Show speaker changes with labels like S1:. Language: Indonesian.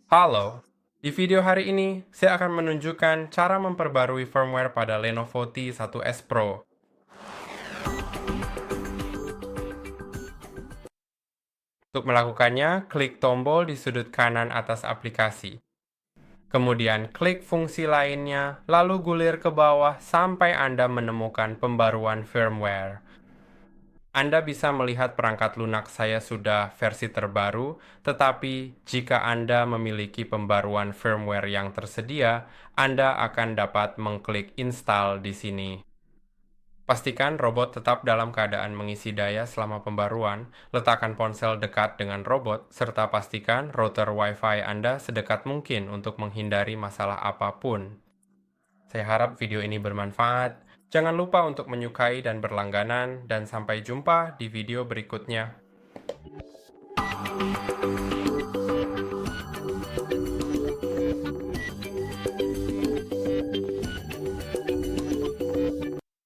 S1: Halo, di video hari ini saya akan menunjukkan cara memperbarui firmware pada LENOVO T1 S Pro. Untuk melakukannya, klik tombol di sudut kanan atas aplikasi. Kemudian klik fungsi lainnya, lalu gulir ke bawah sampai Anda menemukan pembaruan firmware. Anda bisa melihat perangkat lunak saya sudah versi terbaru, tetapi jika Anda memiliki pembaruan firmware yang tersedia, Anda akan dapat mengklik install di sini. Pastikan robot tetap dalam keadaan mengisi daya selama pembaruan, letakkan ponsel dekat dengan robot, serta pastikan router WiFi Anda sedekat mungkin untuk menghindari masalah apapun. Saya harap video ini bermanfaat. Jangan lupa untuk menyukai dan berlangganan, dan sampai jumpa di video berikutnya.